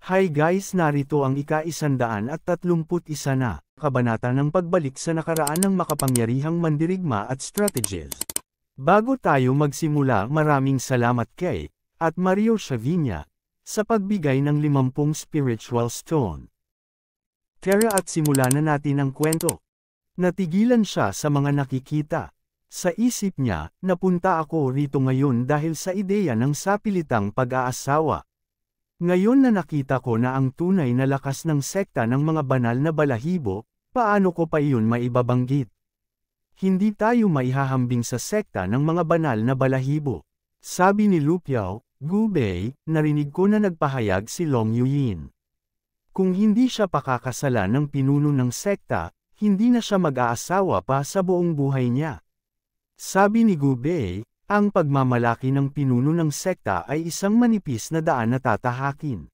Hi guys, narito ang ika-131 na kabanata ng pagbalik sa nakaraan ng makapangyarihang mandirigma at strategies. Bago tayo magsimula, maraming salamat kay at Mario Shavinya sa pagbigay ng 50 spiritual stone. Tara at simulan na natin ang kwento. Natigilan siya sa mga nakikita. Sa isip niya, napunta ako rito ngayon dahil sa ideya ng sapilitang pag-aasawa. Ngayon na nakita ko na ang tunay na lakas ng sekta ng mga banal na balahibo, paano ko pa iyon maibabanggit? Hindi tayo maihahambing sa sekta ng mga banal na balahibo. Sabi ni Lu Piao, Gubei, narinig ko na nagpahayag si Long Yuyin. Kung hindi siya pakakasalan ng pinuno ng sekta, hindi na siya mag-aasawa pa sa buong buhay niya. Sabi ni Gubei, ang pagmamalaki ng pinuno ng sekta ay isang manipis na daan na tatahakin.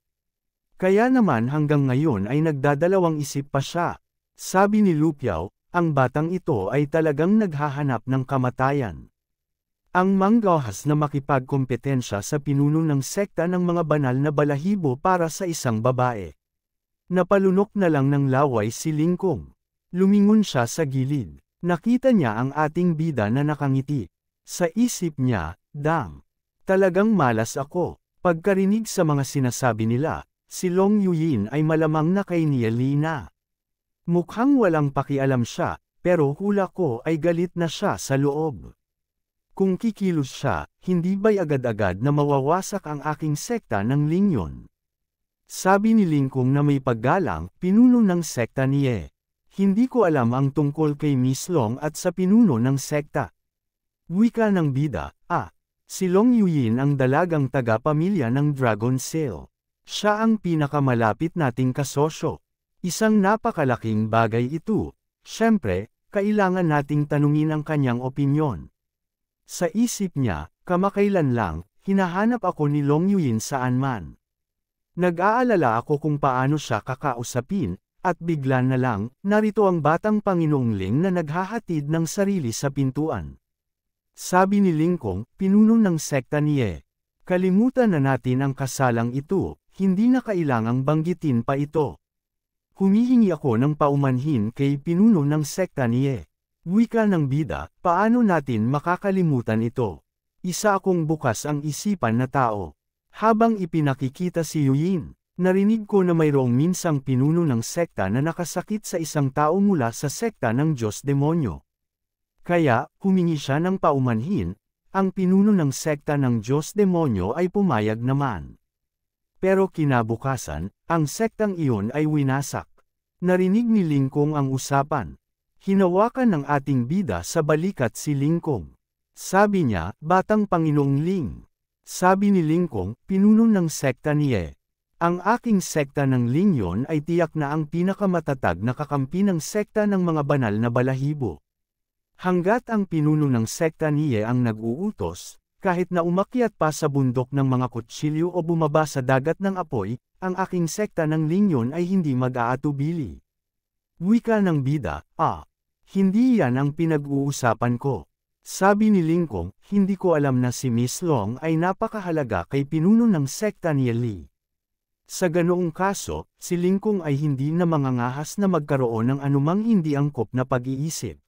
Kaya naman hanggang ngayon ay nagdadalawang isip pa siya. Sabi ni Lu Piao, ang batang ito ay talagang naghahanap ng kamatayan. Ang manggahas na makipagkompetensya sa pinuno ng sekta ng mga banal na balahibo para sa isang babae. Napalunok na lang ng laway si Lingkong. Lumingon siya sa gilid. Nakita niya ang ating bida na nakangiti. Sa isip niya, dang. Talagang malas ako. Pagkarinig sa mga sinasabi nila, si Long Yuyin ay malamang na kay Nia Li na. Mukhang walang pakialam siya, pero hula ko ay galit na siya sa loob. Kung kikilos siya, hindi ba'y agad-agad na mawawasak ang aking sekta ng Lingyon? Sabi ni Lingkong na may paggalang, pinuno ng sekta niya. Hindi ko alam ang tungkol kay Miss Long at sa pinuno ng sekta. Wika ng bida, si Long Yuyin ang dalagang taga-pamilya ng Dragon Sail. Siya ang pinakamalapit nating kasosyo. Isang napakalaking bagay ito. Siyempre, kailangan nating tanungin ang kanyang opinyon. Sa isip niya, kamakailan lang, hinahanap ako ni Long Yuyin saan man. Nag-aalala ako kung paano siya kakausapin, at bigla na lang, narito ang batang Panginoong Ling na naghahatid ng sarili sa pintuan. Sabi ni Lingkong, pinuno ng sekta niya. Kalimutan na natin ang kasalang ito, hindi na kailangang banggitin pa ito. Humihingi ako ng paumanhin kay pinuno ng sekta niya. Wika ng bida, paano natin makakalimutan ito? Isa akong bukas ang isipan na tao. Habang ipinakikita si Yuyin, narinig ko na mayroong minsang pinuno ng sekta na nakasakit sa isang tao mula sa sekta ng Diyos Demonyo. Kaya, humingi siya ng paumanhin, ang pinuno ng sekta ng Diyos Demonyo ay pumayag naman. Pero kinabukasan, ang sektang iyon ay winasak. Narinig ni Lingkong ang usapan. Hinawakan ng ating bida sa balikat si Lingkong. Sabi niya, batang Panginoong Ling. Sabi ni Lingkong, pinuno ng sekta niya. Ang aking sekta ng Lingyon ay tiyak na ang pinakamatatag na kakampi ng sekta ng mga banal na balahibo. Hanggat ang pinuno ng sekta niya ang nag-uutos, kahit na umakyat pa sa bundok ng mga kutsilyo o bumaba sa dagat ng apoy, ang aking sekta ng Lingyon ay hindi mag-aatubili. Wika ng bida, hindi yan ang pinag-uusapan ko. Sabi ni Lingkong, hindi ko alam na si Miss Long ay napakahalaga kay pinuno ng sekta ni Li. Sa ganoong kaso, si Lingkong ay hindi na mangangahas na magkaroon ng anumang hindi angkop na pag-iisip.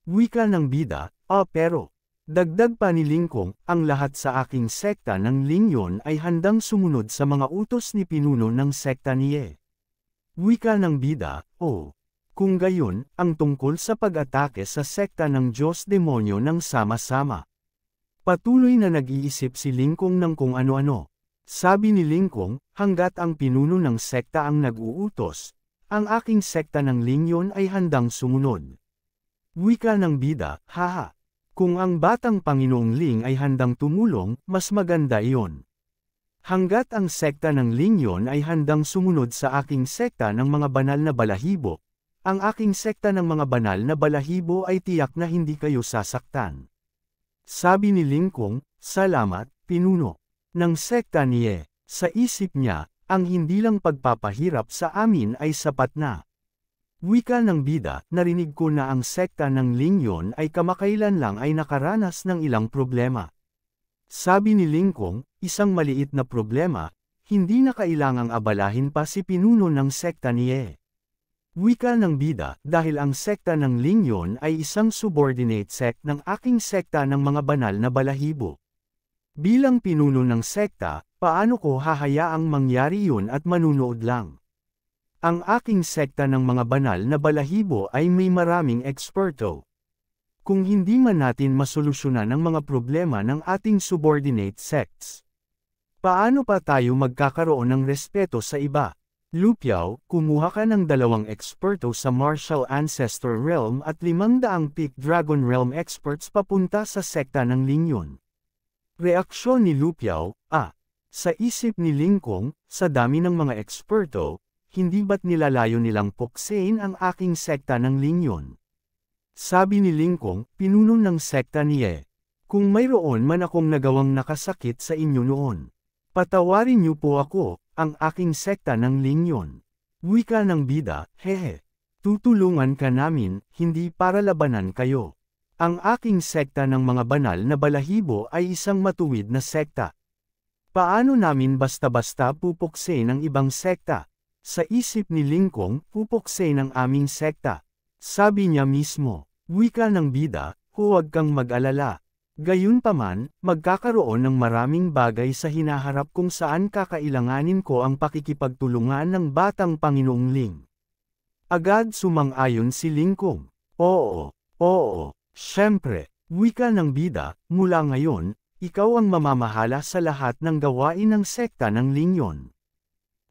Wika ng bida, pero, dagdag pa ni Lingkong, ang lahat sa aking sekta ng Lingyon ay handang sumunod sa mga utos ni pinuno ng sekta niya. Wika ng bida, kung gayon, ang tungkol sa pag-atake sa sekta ng Diyos Demonyo ng sama-sama. Patuloy na nag-iisip si Lingkong ng kung ano-ano. Sabi ni Lingkong, hanggat ang pinuno ng sekta ang nag-uutos, ang aking sekta ng Lingyon ay handang sumunod. Wika ng bida, kung ang batang Panginoong Ling ay handang tumulong, mas maganda iyon. Hanggat ang sekta ng Lingyon ay handang sumunod sa aking sekta ng mga banal na balahibo, ang aking sekta ng mga banal na balahibo ay tiyak na hindi kayo sasaktan. Sabi ni Lingkong, salamat, pinuno ng sekta niya. Sa isip niya, ang hindi lang pagpapahirap sa amin ay sapat na. Wika ng bida, narinig ko na ang sekta ng Lingyon ay kamakailan lang ay nakaranas ng ilang problema. Sabi ni Lingkong, isang maliit na problema, hindi na kailangang abalahin pa si pinuno ng sekta ni Ye. Wika ng bida, dahil ang sekta ng Lingyon ay isang subordinate sect ng aking sekta ng mga banal na balahibo. Bilang pinuno ng sekta, paano ko hahayaang mangyari yun at manunood lang? Ang aking sekta ng mga banal na balahibo ay may maraming eksperto. Kung hindi man natin masolusyonan ang mga problema ng ating subordinate sects, paano pa tayo magkakaroon ng respeto sa iba? Lupiao, kumuha ka ng 2 eksperto sa Martial Ancestor Realm at 500 Peak Dragon Realm experts papunta sa sekta ng Lingyon. Reaksyon ni Lupiao, sa isip ni Lingkong, sa dami ng mga eksperto, hindi ba't nilalayo nilang puksain ang aking sekta ng Lingyon? Sabi ni Lingkong, pinuno ng sekta ni Ye. Kung mayroon man akong nagawang nakasakit sa inyo noon, patawarin niyo po ako, ang aking sekta ng Lingyon. Wika ng bida, hehe. Tutulungan ka namin, hindi para labanan kayo. Ang aking sekta ng mga banal na balahibo ay isang matuwid na sekta. Paano namin basta-basta pupuksain ng ibang sekta? Sa isip ni Lingkong, pupuksain ng aming sekta. Sabi niya mismo, wika ng bida, huwag kang mag-alala. Gayunpaman, magkakaroon ng maraming bagay sa hinaharap kung saan kakailanganin ko ang pakikipagtulungan ng batang Panginoong Ling. Agad sumang-ayon si Lingkong. Oo, syempre, wika ng bida, mula ngayon, ikaw ang mamamahala sa lahat ng gawain ng sekta ng Lingyon.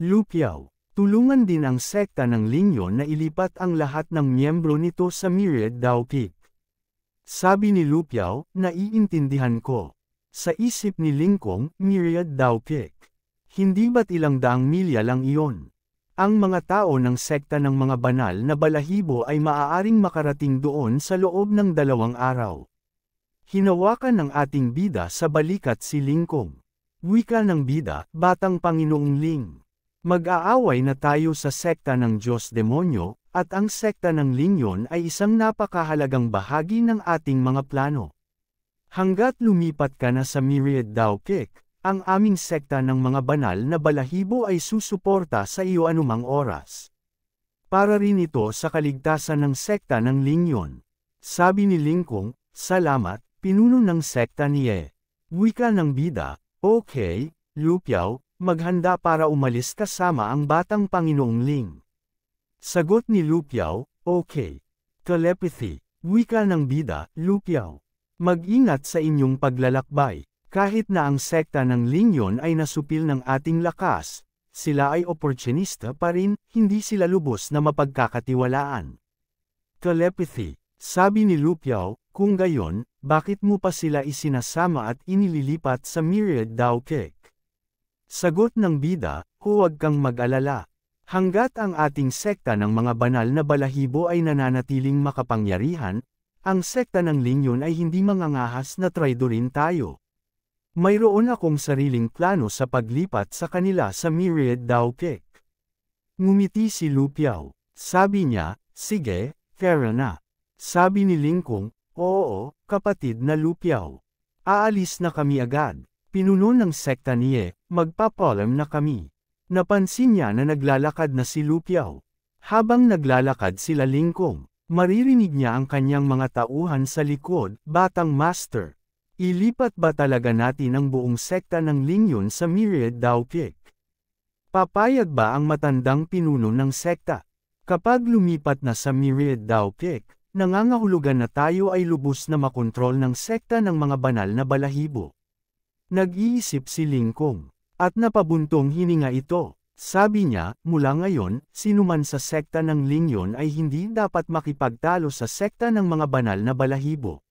Lupiao, tulungan din ang sekta ng Lingyon na ilipat ang lahat ng miyembro nito sa Myriad Dao Peak. Sabi ni Lupiao, naiintindihan ko. Sa isip ni Lingkong, Myriad Dao Peak. Hindi ba't ilang daang milya lang iyon? Ang mga tao ng sekta ng mga banal na balahibo ay maaaring makarating doon sa loob ng 2 araw. Hinawakan ng ating bida sa balikat si Lingkong. Wika ng bida, batang Panginoong Ling. Mag-aaway na tayo sa sekta ng Diyos Demonyo, at ang sekta ng Lingyon ay isang napakahalagang bahagi ng ating mga plano. Hanggat lumipat ka na sa Myriad Dao Peak, ang aming sekta ng mga banal na balahibo ay susuporta sa iyo anumang oras. Para rin ito sa kaligtasan ng sekta ng Lingyon. Sabi ni Lingkong, salamat, pinuno ng sekta ni Ye. Wika ng bida, okay, Lupiao, maghanda para umalis kasama ang batang Panginoong Ling. Sagot ni Lupiao, okay. Telepathy, wika ng bida, Lupiao. Mag-ingat sa inyong paglalakbay. Kahit na ang sekta ng Lingyon ay nasupil ng ating lakas, sila ay oportunista pa rin, hindi sila lubos na mapagkakatiwalaan. Telepathy, sabi ni Lupiao, kung gayon, bakit mo pa sila isinasama at inililipat sa Myriad Dao Peak? Sagot ng bida, huwag kang mag-alala. Hanggat ang ating sekta ng mga banal na balahibo ay nananatiling makapangyarihan, ang sekta ng Lingyon ay hindi mangangahas na traidorin tayo. Mayroon akong sariling plano sa paglipat sa kanila sa Myriad Dao Peak. Ngumiti si Lupiao. Sabi niya, sige, fair na. Sabi ni Lingkong, oo, kapatid na Lupiao. Aalis na kami agad. Pinuno ng sekta ni Ye, magpapalam na kami. Napansin niya na naglalakad na si Lupiao. Habang naglalakad sila Lingkong, maririnig niya ang kanyang mga tauhan sa likod, batang master. Ilipat ba talaga natin ang buong sekta ng Lingyon sa Myriad Dao Peak? Papayag ba ang matandang pinuno ng sekta? Kapag lumipat na sa Myriad Dao Peak, nangangahulugan na tayo ay lubos na makontrol ng sekta ng mga banal na balahibo. Nag-iisip si Lingkong. At napabuntong hininga ito. Sabi niya, mula ngayon, sinuman sa sekta ng Lingyon ay hindi dapat makipagtalo sa sekta ng mga banal na balahibo.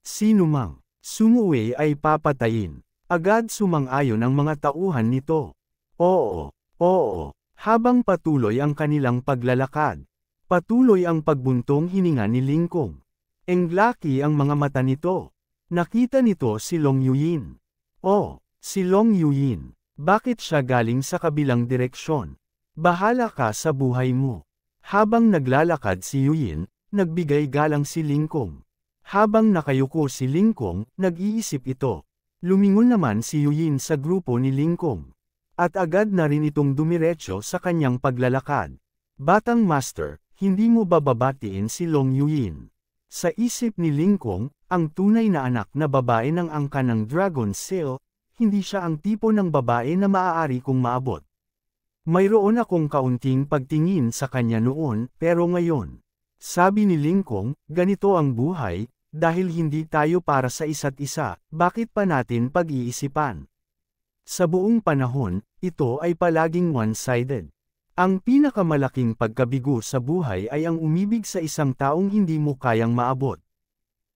Sinumang sumuwi ay papatayin. Agad sumang-ayon ang mga tauhan nito. Oo. Habang patuloy ang kanilang paglalakad. Patuloy ang pagbuntong hininga ni Lingkong. Englaki ang mga mata nito. Nakita nito si Long Yuyin. Si Long Yuyin. Bakit siya galing sa kabilang direksyon? Bahala ka sa buhay mo. Habang naglalakad si Yuyin, nagbigay galang si Lingkong. Habang nakayuko si Lingkong, nag-iisip ito. Lumingon naman si Yuyin sa grupo ni Lingkong. At agad na rin itong dumiretso sa kanyang paglalakad. Batang Master, hindi mo bababatiin si Long Yuyin. Sa isip ni Lingkong, ang tunay na anak na babae ng angkan ng Dragon Seal, hindi siya ang tipo ng babae na maaari kong maabot. Mayroon akong kaunting pagtingin sa kanya noon, pero ngayon. Sabi ni Lingkong, ganito ang buhay, dahil hindi tayo para sa isa't isa, bakit pa natin pag-iisipan? Sa buong panahon, ito ay palaging one-sided. Ang pinakamalaking pagkabigo sa buhay ay ang umibig sa isang taong hindi mo kayang maabot.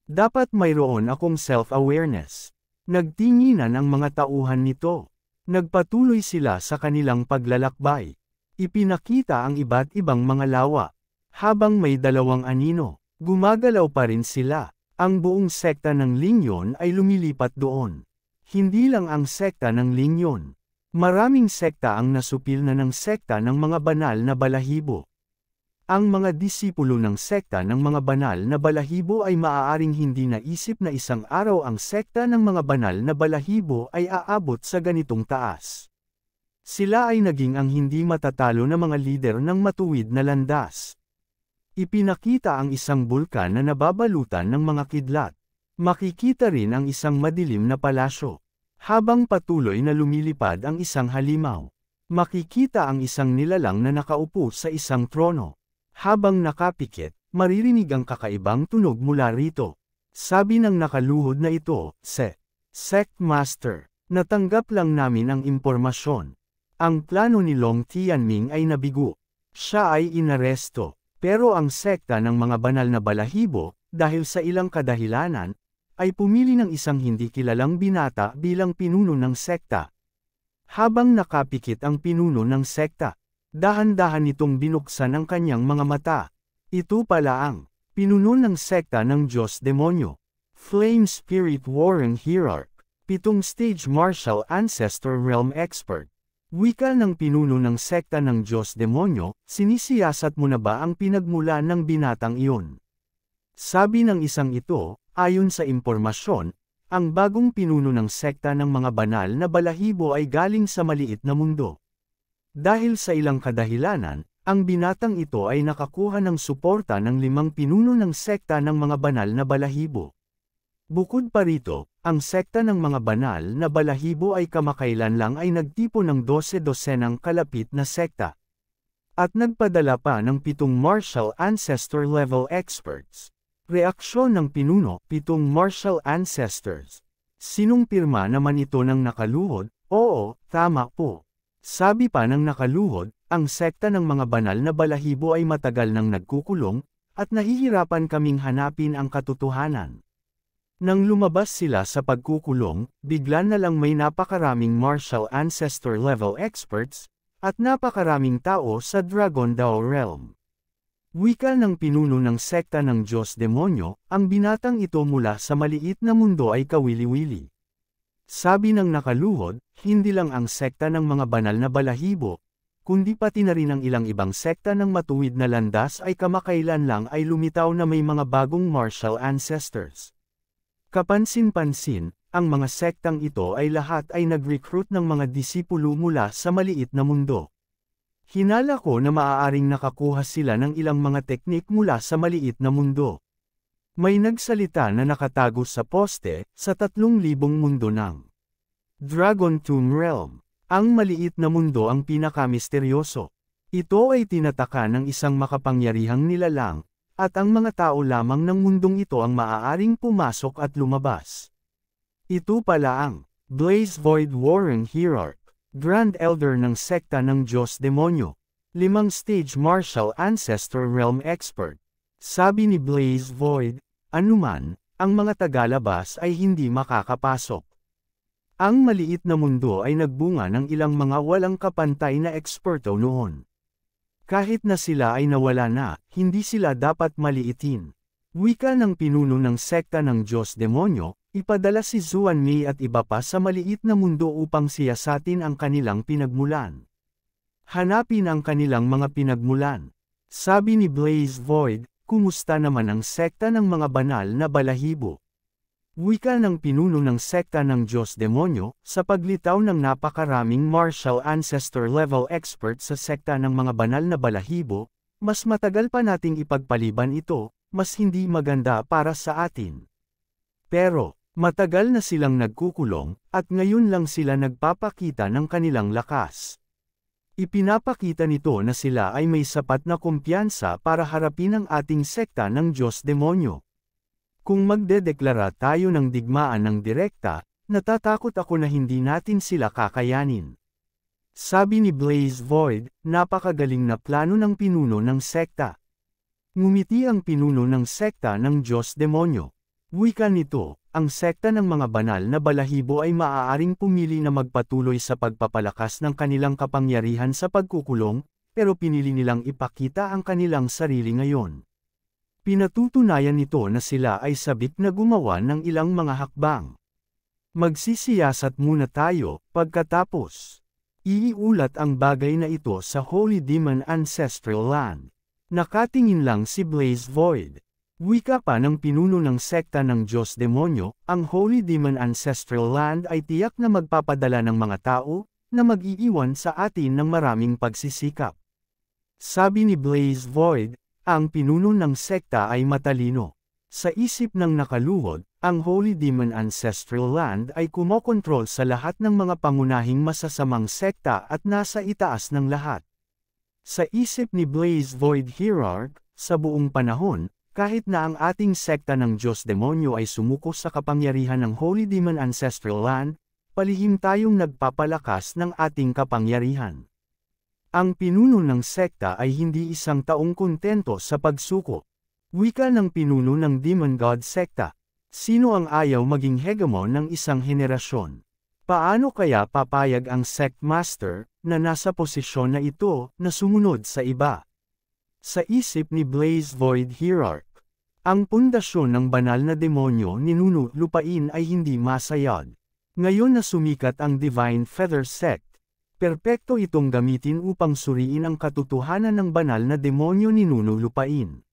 Dapat mayroon akong self-awareness. Nagtinginan ang mga tauhan nito. Nagpatuloy sila sa kanilang paglalakbay. Ipinakita ang iba't ibang mga lawa. Habang may dalawang anino, gumagalaw pa rin sila. Ang buong sekta ng Lingyon ay lumilipat doon. Hindi lang ang sekta ng Lingyon. Maraming sekta ang nasupil na ng sekta ng mga banal na balahibo. Ang mga disipulo ng sekta ng mga banal na balahibo ay maaaring hindi naisip na isang araw ang sekta ng mga banal na balahibo ay aabot sa ganitong taas. Sila ay naging ang hindi matatalo na mga lider ng matuwid na landas. Ipinakita ang isang bulkan na nababalutan ng mga kidlat. Makikita rin ang isang madilim na palasyo. Habang patuloy na lumilipad ang isang halimaw, makikita ang isang nilalang na nakaupo sa isang trono. Habang nakapikit, maririnig ang kakaibang tunog mula rito. Sabi ng nakaluhod na ito, Sect Master, natanggap lang namin ang impormasyon. Ang plano ni Long Tianming ay nabigo. Siya ay inaresto. Pero ang sekta ng mga banal na balahibo, dahil sa ilang kadahilanan, ay pumili ng isang hindi kilalang binata bilang pinuno ng sekta. Habang nakapikit ang pinuno ng sekta, dahan-dahan itong binuksan ang kanyang mga mata. Ito pala ang pinuno ng sekta ng Diyos Demonyo, Flame Spirit Warring Hierarch, 7 Stage Martial Ancestor Realm Expert. Wika ng pinuno ng sekta ng Diyos Demonyo, sinisiyasat mo na ba ang pinagmula ng binatang iyon? Sabi ng isang ito, ayon sa impormasyon, ang bagong pinuno ng sekta ng mga banal na balahibo ay galing sa maliit na mundo. Dahil sa ilang kadahilanan, ang binatang ito ay nakakuha ng suporta ng 5 pinuno ng sekta ng mga banal na balahibo. Bukod pa rito, ang sekta ng mga banal na balahibo ay kamakailan lang ay nagtipo ng 12 kalapit na sekta. At nagpadala pa ng 7 martial ancestor level experts. Reaksyon ng pinuno, 7 martial ancestors. Sinong pirma naman ito ng nakaluhod? Oo, tama po. Sabi pa ng nakaluhod, ang sekta ng mga banal na balahibo ay matagal nang nagkukulong, at nahihirapan kaming hanapin ang katotohanan. Nang lumabas sila sa pagkukulong, bigla na lang may napakaraming martial ancestor level experts, at napakaraming tao sa Dragon Dao Realm. Wika ng pinuno ng sekta ng Diyos Demonyo, ang binatang ito mula sa maliit na mundo ay kawili-wili. Sabi ng nakaluhod, hindi lang ang sekta ng mga banal na balahibo, kundi pati na rin ang ilang ibang sekta ng matuwid na landas ay kamakailan lang ay lumitaw na may mga bagong martial ancestors. Kapansin-pansin, ang mga sektang ito ay lahat ay nag-recruit ng mga disipulo mula sa maliit na mundo. Hinala ko na maaaring nakakuha sila ng ilang mga teknik mula sa maliit na mundo. May nagsalita na nakatago sa poste, sa 3,000 mundo ng Dragon Tomb Realm. Ang maliit na mundo ang pinakamisteryoso. Ito ay tinataka ng isang makapangyarihang nilalang, at ang mga tao lamang ng mundong ito ang maaaring pumasok at lumabas. Ito pala ang Blaze Void Warring Hierarch, Grand Elder ng sekta ng Diyos Demonyo, 5 Stage Martial Ancestor Realm Expert. Sabi ni Blaze Void, anuman, ang mga tagalabas ay hindi makakapasok. Ang maliit na mundo ay nagbunga ng ilang mga walang kapantay na eksperto noon. Kahit na sila ay nawala na, hindi sila dapat maliitin. Wika ng pinuno ng sekta ng Diyos Demonyo, ipadala si Zuan Mei at iba pa sa maliit na mundo upang siyasatin ang kanilang pinagmulan. Hanapin ang kanilang mga pinagmulan. Sabi ni Blaze Void, kumusta naman ang sekta ng mga banal na balahibo? Wika ng pinuno ng sekta ng Diyos-Demonyo, sa paglitaw ng napakaraming martial ancestor-level expert sa sekta ng mga banal na balahibo, mas matagal pa nating ipagpaliban ito, mas hindi maganda para sa atin. Pero, matagal na silang nagkukulong, at ngayon lang sila nagpapakita ng kanilang lakas. Ipinapakita nito na sila ay may sapat na kumpiyansa para harapin ang ating sekta ng Diyos-Demonyo. Kung magdedeklara tayo ng digmaan ng direkta, natatakot ako na hindi natin sila kakayanin. Sabi ni Blaze Void, napakagaling na plano ng pinuno ng sekta. Ngumiti ang pinuno ng sekta ng Diyos-Demonyo. Wika nito, ang sekta ng mga banal na balahibo ay maaaring pumili na magpatuloy sa pagpapalakas ng kanilang kapangyarihan sa pagkukulong, pero pinili nilang ipakita ang kanilang sarili ngayon. Pinatutunayan nito na sila ay sabik na gumawa ng ilang mga hakbang. Magsisiyasat muna tayo, pagkatapos. Iiulat ang bagay na ito sa Holy Demon Ancestral Land. Nakatingin lang si Blaze Void. Wika pa ng pinuno ng sekta ng Diyos-Demonyo, ang Holy Demon Ancestral Land ay tiyak na magpapadala ng mga tao, na mag-iiwan sa atin ng maraming pagsisikap. Sabi ni Blaze Void, ang pinuno ng sekta ay matalino. Sa isip ng nakaluhod, ang Holy Demon Ancestral Land ay kumokontrol sa lahat ng mga pangunahing masasamang sekta at nasa itaas ng lahat. Sa isip ni Blaze Void Hierarch, sa buong panahon, kahit na ang ating sekta ng Diyos-Demonyo ay sumuko sa kapangyarihan ng Holy Demon Ancestral Land, palihim tayong nagpapalakas ng ating kapangyarihan. Ang pinuno ng sekta ay hindi isang taong kontento sa pagsuko. Wika ng pinuno ng Demon God sekta. Sino ang ayaw maging hegemon ng isang henerasyon? Paano kaya papayag ang sect master, na nasa posisyon na ito, na sumunod sa iba? Sa isip ni Blaze Void Hierarch, ang pundasyon ng banal na demonyo ninuno lupain ay hindi masayad. Ngayon na sumikat ang Divine Feather Sect, perpekto itong gamitin upang suriin ang katotohanan ng banal na demonyo ninuno lupain.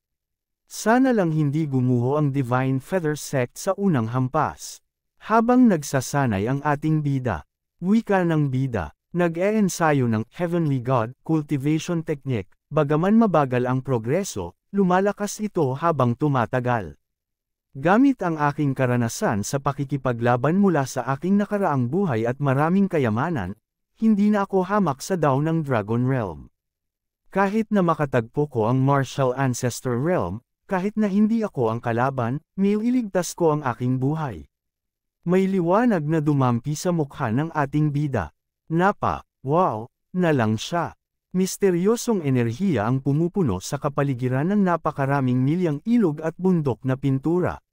Sana lang hindi gumuho ang Divine Feather Sect sa unang hampas. Habang nagsasanay ang ating bida, wika ng bida, nag-e-ensayo ng Heavenly God Cultivation Technique, bagaman mabagal ang progreso, lumalakas ito habang tumatagal. Gamit ang aking karanasan sa pakikipaglaban mula sa aking nakaraang buhay at maraming kayamanan, hindi na ako hamak sa daw ng Dragon Realm. Kahit na makatagpo ko ang Martial Ancestor Realm, kahit na hindi ako ang kalaban, iligtas ko ang aking buhay. May liwanag na dumampi sa mukha ng ating bida. Wow, na lang siya. Misteryosong enerhiya ang pumupuno sa kapaligiran ng napakaraming milyang ilog at bundok na pintura.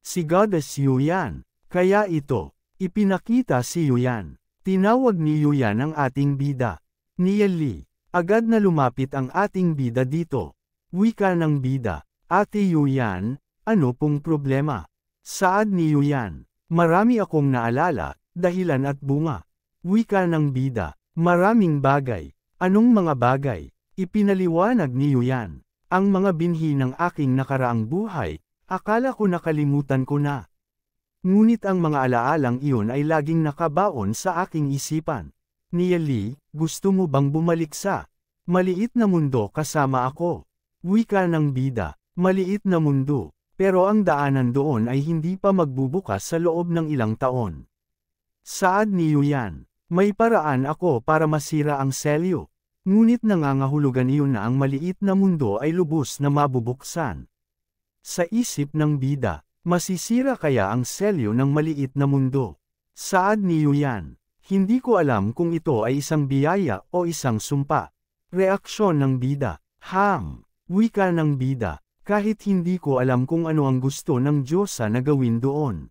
Si Goddess Yuyan. Kaya ito, ipinakita si Yuyan. Tinawag ni Yuyan ang ating bida. Nieli. Agad na lumapit ang ating bida dito. Wika ng bida. Ate Yuyan, ano pong problema? Saad ni Yuyan. Marami akong naalala, dahilan at bunga. Wika ng bida. Maraming bagay. Anong mga bagay? Ipinaliwanag ni Yuyan. Ang mga binhi ng aking nakaraang buhay, akala ko nakalimutan ko na. Ngunit ang mga alaalang iyon ay laging nakabaon sa aking isipan. Nieli, gusto mo bang bumalik sa maliit na mundo kasama ako? Wika ng bida, maliit na mundo, pero ang daanan doon ay hindi pa magbubukas sa loob ng ilang taon. Saad ni Yuyan, may paraan ako para masira ang selyo. Ngunit nangangahulugan iyon na ang maliit na mundo ay lubos na mabubuksan. Sa isip ng bida, masisira kaya ang selyo ng maliit na mundo? Saad ni Yuyan, hindi ko alam kung ito ay isang biyaya o isang sumpa. Reaksyon ng bida, wika ng bida, kahit hindi ko alam kung ano ang gusto ng Diyosa na gawin doon.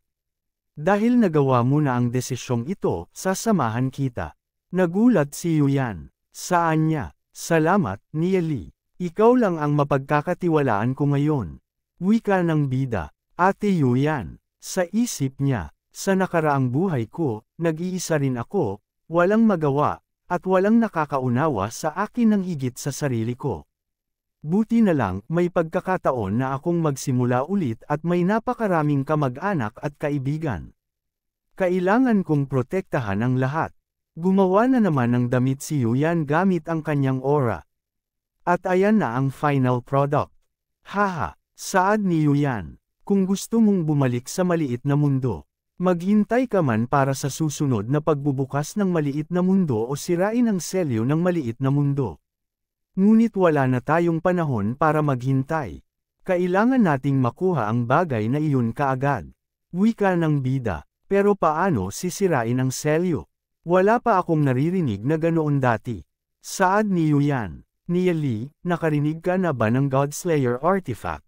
Dahil nagawa mo na ang desisyong ito, sasamahan kita. Nagulat si Yuyan. Saan niya? Salamat, Nieli. Ikaw lang ang mapagkakatiwalaan ko ngayon. Wika ng bida. Ate Yuyan, sa isip niya, sa nakaraang buhay ko, nag-iisa rin ako, walang magawa, at walang nakakaunawa sa akin ng higit sa sarili ko. Buti na lang, may pagkakataon na akong magsimula ulit at may napakaraming kamag-anak at kaibigan. Kailangan kong protektahan ang lahat. Gumawa na naman ng damit si Yuyan gamit ang kanyang aura. At ayan na ang final product. Haha, saad ni Yuyan. Kung gusto mong bumalik sa maliit na mundo, maghintay ka man para sa susunod na pagbubukas ng maliit na mundo o sirain ang selyo ng maliit na mundo. Ngunit wala na tayong panahon para maghintay. Kailangan nating makuha ang bagay na iyon kaagad. Wika ng bida, pero paano sisirain ang selyo? Wala pa akong naririnig na ganoon dati. Saad ni Yuyan. Nia Lee, nakarinig ka na ba ng Godslayer Artifact?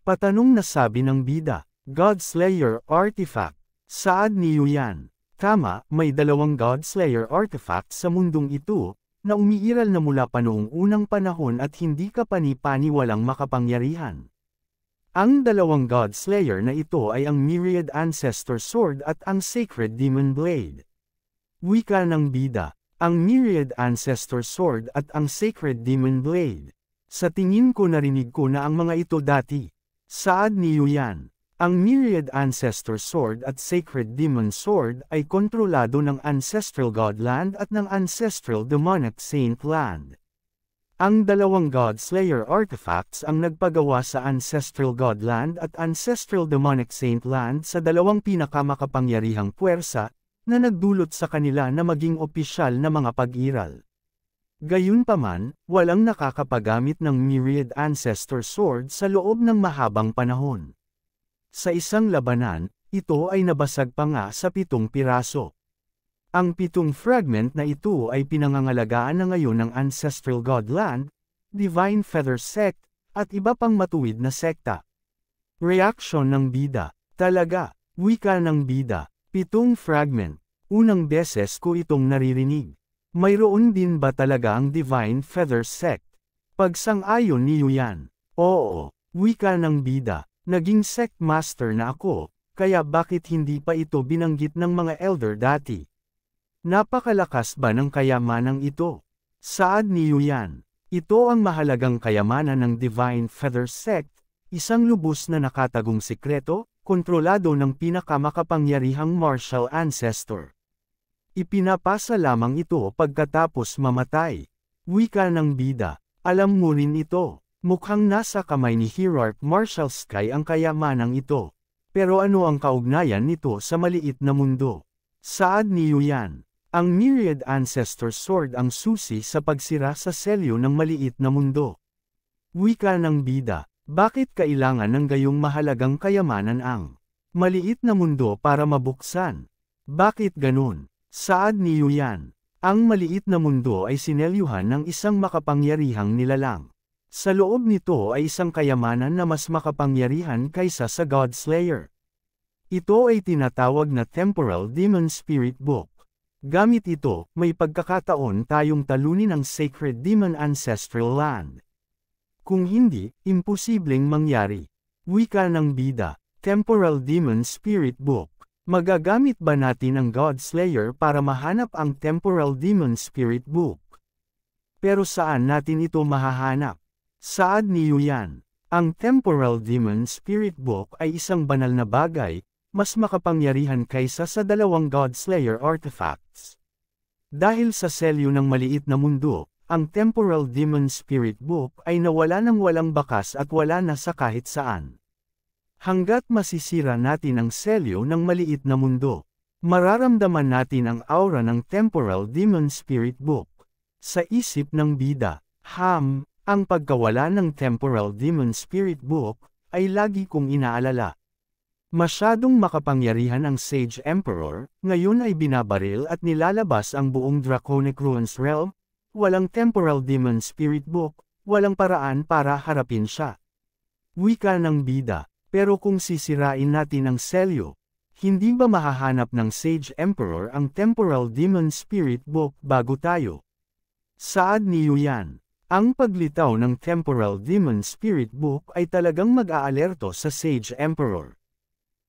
Patanong na sabi ng bida. Godslayer Artifact. Saad ni Yuyan. Tama, may dalawang Godslayer Artifact sa mundong ito, na umiiral na mula pa noong unang panahon at hindi ka pani-pani walang makapangyarihan. Ang dalawang Godslayer na ito ay ang Myriad Ancestor Sword at ang Sacred Demon Blade. Wika ng bida, ang Myriad Ancestor Sword at ang Sacred Demon Blade. Sa tingin ko narinig ko na ang mga ito dati. Saad ni Yuyan. Ang Myriad Ancestor Sword at Sacred Demon Sword ay kontrolado ng Ancestral Godland at ng Ancestral Demonic Saint Land. Ang dalawang Godslayer Artifacts ang nagpagawa sa Ancestral Godland at Ancestral Demonic Saint Land sa dalawang pinakamakapangyarihang puwersa, na nagdulot sa kanila na maging opisyal na mga pag-iral. Gayunpaman, walang nakakapagamit ng Myriad Ancestor Sword sa loob ng mahabang panahon. Sa isang labanan, ito ay nabasag pa nga sa 7 piraso. Ang 7 fragment na ito ay pinangangalagaan na ngayon ng Ancestral Godland, Divine Feather Sect, at iba pang matuwid na sekta. Reaksyon ng bida. Talaga, wika ng bida. 7 fragment. Unang beses ko itong naririnig. Mayroon din ba talaga ang Divine Feather Sect? Pagsang-ayon ni Yuyan. Oo, wika ng bida. Naging sect master na ako, kaya bakit hindi pa ito binanggit ng mga elder dati? Napakalakas ba ng kayamanang ito? Saad ni Yuyan. Ito ang mahalagang kayamanan ng Divine Feather Sect, isang lubos na nakatagong sikreto, kontrolado ng pinakamakapangyarihang martial ancestor. Ipinapasa lamang ito pagkatapos mamatay. Wika ng bida. Alam mo rin ito. Mukhang nasa kamay ni Hierarch Marshall Sky ang kayamanang ito. Pero ano ang kaugnayan nito sa maliit na mundo? Saad ni Yuyan. Ang Myriad Ancestor Sword ang susi sa pagsira sa selyo ng maliit na mundo. Wika ng bida. Bakit kailangan ng gayong mahalagang kayamanan ang maliit na mundo para mabuksan? Bakit ganun? Saad ni Yuyan. Ang maliit na mundo ay sinelyuhan ng isang makapangyarihang nilalang. Sa loob nito ay isang kayamanan na mas makapangyarihan kaysa sa Godslayer. Ito ay tinatawag na Temporal Demon Spirit Book. Gamit ito, may pagkakataon tayong talunin ang Sacred Demon Ancestral Land. Kung hindi, imposibleng mangyari. Wika ng bida, Temporal Demon Spirit Book. Magagamit ba natin ang Godslayer para mahanap ang Temporal Demon Spirit Book? Pero saan natin ito mahahanap? Saad ni Yuyan. Ang Temporal Demon Spirit Book ay isang banal na bagay, mas makapangyarihan kaysa sa dalawang Godslayer Artifacts. Dahil sa selyo ng maliit na mundo, ang Temporal Demon Spirit Book ay nawala ng walang bakas at wala na sa kahit saan. Hanggat masisira natin ang selyo ng maliit na mundo, mararamdaman natin ang aura ng Temporal Demon Spirit Book. Sa isip ng bida, ang pagkawala ng Temporal Demon Spirit Book, ay lagi kong inaalala. Masyadong makapangyarihan ang Sage Emperor, ngayon ay binabaril at nilalabas ang buong Draconic Ruins Realm, walang Temporal Demon Spirit Book, walang paraan para harapin siya. Wika ng bida, pero kung sisirain natin ang selyo, hindi ba mahahanap ng Sage Emperor ang Temporal Demon Spirit Book bago tayo? Saad ni Yuyan. Ang paglitaw ng Temporal Demon Spirit Book ay talagang mag-aalerto sa Sage Emperor.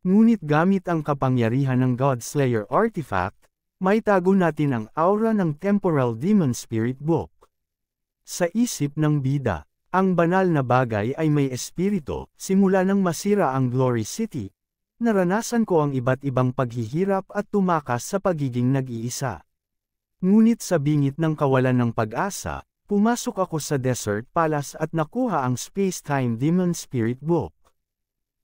Ngunit gamit ang kapangyarihan ng Godslayer Artifact, maitago natin ang aura ng Temporal Demon Spirit Book. Sa isip ng bida, Ang banal na bagay ay may espiritu, simula nang masira ang Glory City. Naranasan ko ang iba't ibang paghihirap at tumakas sa pagiging nag-iisa. Ngunit sa bingit ng kawalan ng pag-asa, pumasok ako sa Desert Palace at nakuha ang Space-Time Demon Spirit Book.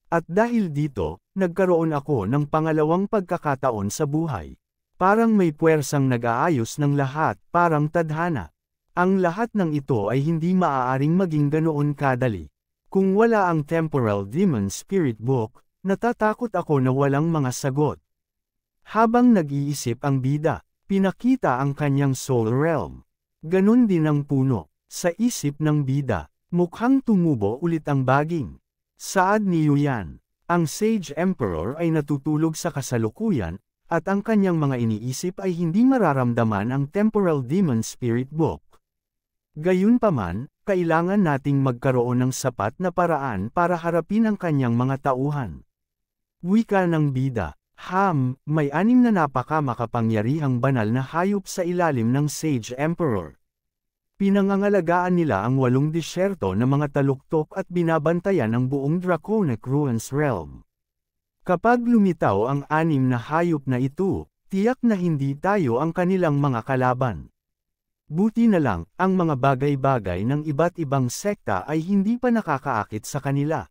At dahil dito, nagkaroon ako ng pangalawang pagkakataon sa buhay. Parang may puwersang nag-aayos ng lahat, parang tadhana. Ang lahat ng ito ay hindi maaaring maging ganoon kadali. Kung wala ang Temporal Demon Spirit Book, natatakot ako na walang mga sagot. Habang nag-iisip ang bida, pinakita ang kanyang Soul Realm. Ganon din ang puno. Sa isip ng bida, mukhang tumubo ulit ang baging. Saad ni Yuyan, ang Sage Emperor ay natutulog sa kasalukuyan, at ang kanyang mga iniisip ay hindi mararamdaman ang Temporal Demon Spirit Book. Gayunpaman, kailangan nating magkaroon ng sapat na paraan para harapin ang kanyang mga tauhan. Wika ng bida, may 6 na napaka-makapangyarihang banal na hayop sa ilalim ng Sage Emperor. Pinangangalagaan nila ang 8 disyerto na mga taluktok at binabantayan ang buong Draconic Ruins Realm. Kapag lumitaw ang 6 na hayop na ito, tiyak na hindi tayo ang kanilang mga kalaban. Buti na lang, ang mga bagay-bagay ng iba't ibang sekta ay hindi pa nakakaakit sa kanila.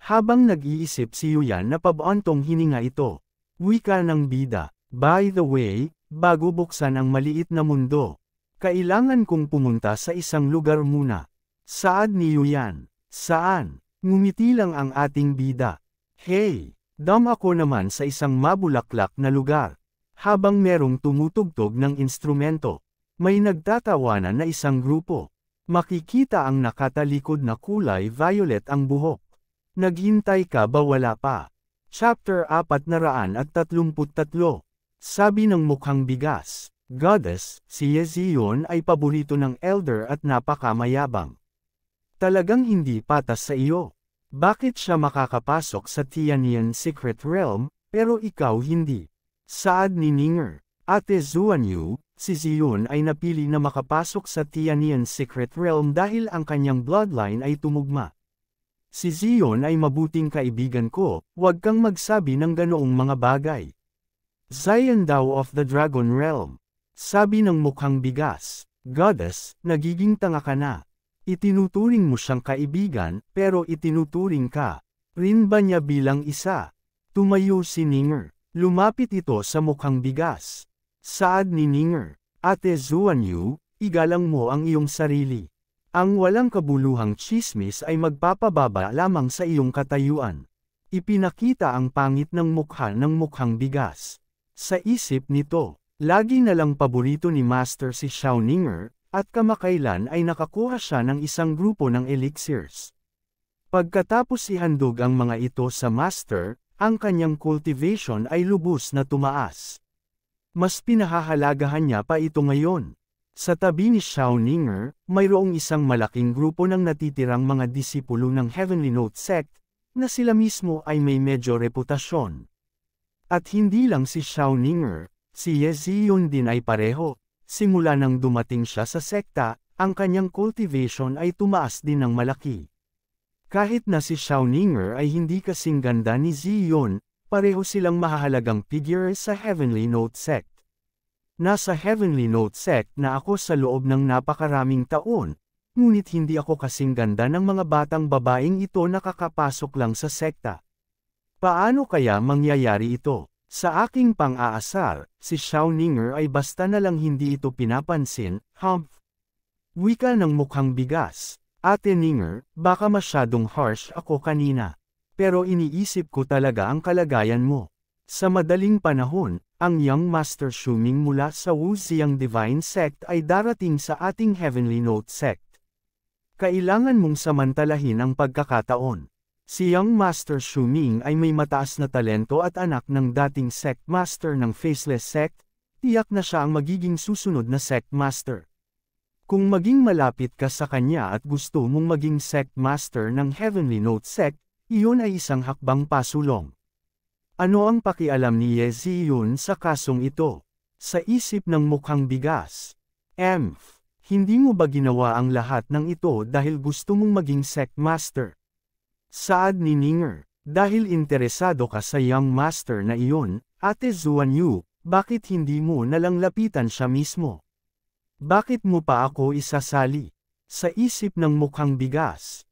Habang nag-iisip si Yuyan na pabantong hininga ito. Wika ng bida, by the way, bago buksan ang maliit na mundo, kailangan kong pumunta sa isang lugar muna. Saad ni Yuyan, saan? Ngumiti lang ang ating bida. Hey, dam ako naman sa isang mabulaklak na lugar. Habang merong tumutugtog ng instrumento. May nagtatawanan na isang grupo. Makikita ang nakatalikod na kulay violet ang buhok. Naghintay ka ba wala pa? Chapter 433. Sabi ng mukhang bigas, Goddess, si Yezion ay paborito ng Elder at napakamayabang. Talagang hindi patas sa iyo. Bakit siya makakapasok sa Tianian Secret Realm, pero ikaw hindi? Saad ni Ninger, Ate Zuanyu, si Zion ay napili na makapasok sa Tianian Secret Realm dahil ang kanyang bloodline ay tumugma. Si Zion ay mabuting kaibigan ko, huwag kang magsabi ng ganoong mga bagay. Zion daw of the Dragon Realm. Sabi ng mukhang bigas, Goddess, nagiging tanga ka na. Itinuturing mo siyang kaibigan, pero itinuturing ka rin ba niya bilang isa? Tumayo si Ninger. Lumapit ito sa mukhang bigas. Saad ni Ninger, Ate Zuanyu, igalang mo ang iyong sarili. Ang walang kabuluhang chismis ay magpapababa lamang sa iyong katayuan. Ipinakita ang pangit ng mukha ng mukhang bigas. Sa isip nito, lagi na lang paborito ni Master si Xiao Ninger, at kamakailan ay nakakuha siya ng isang grupo ng elixirs. Pagkatapos ihandog ang mga ito sa Master, ang kanyang cultivation ay lubos na tumaas. Mas pinahahalagahan niya pa ito ngayon. Sa tabi ni Xiao Ninger, mayroong isang malaking grupo ng natitirang mga disipulo ng Heavenly Note Sect, na sila mismo ay may medyo reputasyon. At hindi lang si Xiao Ninger, si Yezion din ay pareho. Simula nang dumating siya sa sekta, ang kanyang cultivation ay tumaas din ng malaki. Kahit na si Xiao Ninger ay hindi kasing ganda ni Zion, pareho silang mahahalagang figure sa Heavenly Note Sect. Nasa Heavenly Note Sect na ako sa loob ng napakaraming taon, ngunit hindi ako kasing ganda ng mga batang babaeng ito nakakapasok lang sa sekta. Paano kaya mangyayari ito? Sa aking pang-aasar, si Xiao Ninger ay basta na lang hindi ito pinapansin, Wika ng mukhang bigas, Ate Ninger, baka masyadong harsh ako kanina. Pero iniisip ko talaga ang kalagayan mo. Sa madaling panahon, ang Young Master Shuming mula sa Wuxiang Divine Sect ay darating sa ating Heavenly Note Sect. Kailangan mong samantalahin ang pagkakataon. Si Young Master Shuming ay may mataas na talento at anak ng dating Sect Master ng Faceless Sect, tiyak na siya ang magiging susunod na Sect Master. Kung maging malapit ka sa kanya at gusto mong maging Sect Master ng Heavenly Note Sect, iyon ay isang hakbang pasulong. Ano ang pakialam ni Yezion sa kasong ito? Sa isip ng mukhang bigas. Hindi mo ba ginawa ang lahat ng ito dahil gusto mong maging sect master? Saad ni Ninger, dahil interesado ka sa young master na iyon, Ate Zuanyu, bakit hindi mo nalang lapitan siya mismo? Bakit mo pa ako isasali? Sa isip ng mukhang bigas.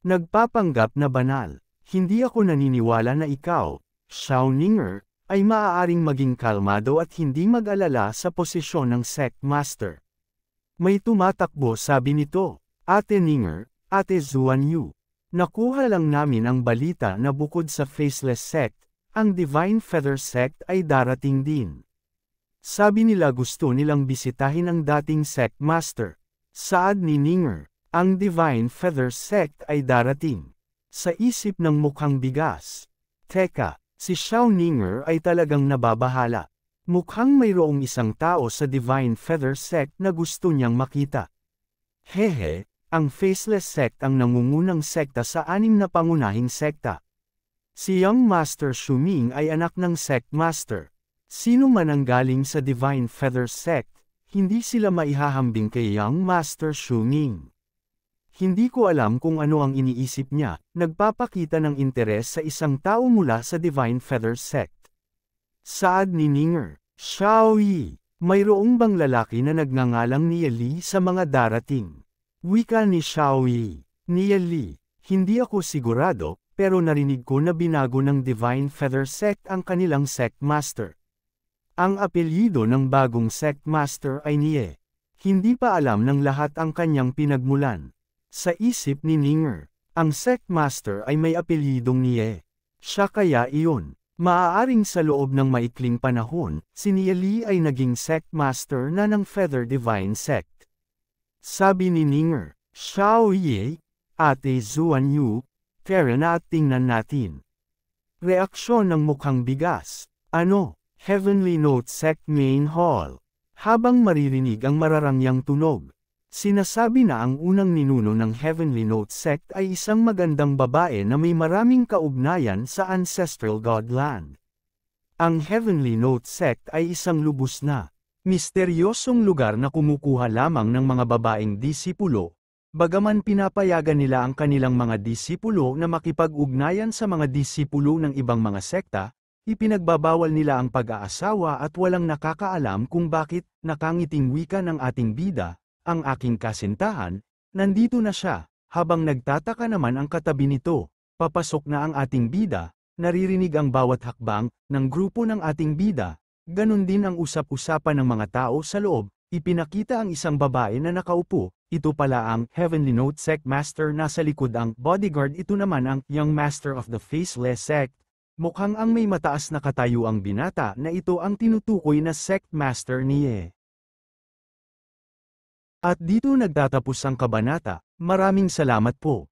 Nagpapanggap na banal. Hindi ako naniniwala na ikaw, Xiao Ninger, ay maaaring maging kalmado at hindi mag-alala sa posisyon ng sect master. May tumatakbo sabi nito, Ate Ninger, Ate Zuanyu. Nakuha lang namin ang balita na bukod sa Faceless Sect, ang Divine Feather Sect ay darating din. Sabi nila gusto nilang bisitahin ang dating sect master. Saad ni Ninger, ang Divine Feather Sect ay darating. Sa isip ng mukhang bigas. Teka, si Xiao Ninger ay talagang nababahala. Mukhang mayroong isang tao sa Divine Feather Sect na gusto niyang makita. Hehe, ang Faceless Sect ang nangungunang sekta sa 6 na pangunahing sekta. Si Young Master Shuming ay anak ng Sect Master. Sino man ang galing sa Divine Feather Sect, hindi sila maihahambing kay Young Master Shuming. Hindi ko alam kung ano ang iniisip niya, nagpapakita ng interes sa isang tao mula sa Divine Feather Sect. Saad ni Ninger, Xiao Yi, mayroong bang lalaki na nagngangalang Nia Li sa mga darating? Wika ni Xiao Yi, Nia Li, hindi ako sigurado, pero narinig ko na binago ng Divine Feather Sect ang kanilang Sect Master. Ang apelyido ng bagong Sect Master ay Nie. Hindi pa alam ng lahat ang kanyang pinagmulan. Sa isip ni Ninger, ang Sect Master ay may apelyidong Nie. Siya kaya iyon. Maaaring sa loob ng maikling panahon, si Nia Li ay naging Sect Master na ng Feather Divine Sect. Sabi ni Ninger, Xiao Yi, Ate Zuanyu, tara na at tingnan natin. Reaksyon ng mukhang bigas. Ano? Heavenly Note Sect Main Hall. Habang maririnig ang mararangyang tunog. Sinasabi na ang unang ninuno ng Heavenly Note Sect ay isang magandang babae na may maraming kaugnayan sa Ancestral Godland. Ang Heavenly Note Sect ay isang lubos na, misteryosong lugar na kumukuha lamang ng mga babaeng disipulo, bagaman pinapayagan nila ang kanilang mga disipulo na makipag-ugnayan sa mga disipulo ng ibang mga sekta, ipinagbabawal nila ang pag-aasawa at walang nakakaalam kung bakit, nakangiting wika ng ating bida. Ang aking kasintahan, nandito na siya, habang nagtataka naman ang katabi nito, papasok na ang ating bida, naririnig ang bawat hakbang, ng grupo ng ating bida, ganun din ang usap-usapan ng mga tao sa loob, ipinakita ang isang babae na nakaupo, ito pala ang Heavenly Note Sect Master nasa likod ang bodyguard ito naman ang Young Master of the Faceless Sect, mukhang ang may mataas na katayuang binata na ito ang tinutukoy na Sect Master niya. At dito nagtatapos ang kabanata, maraming salamat po.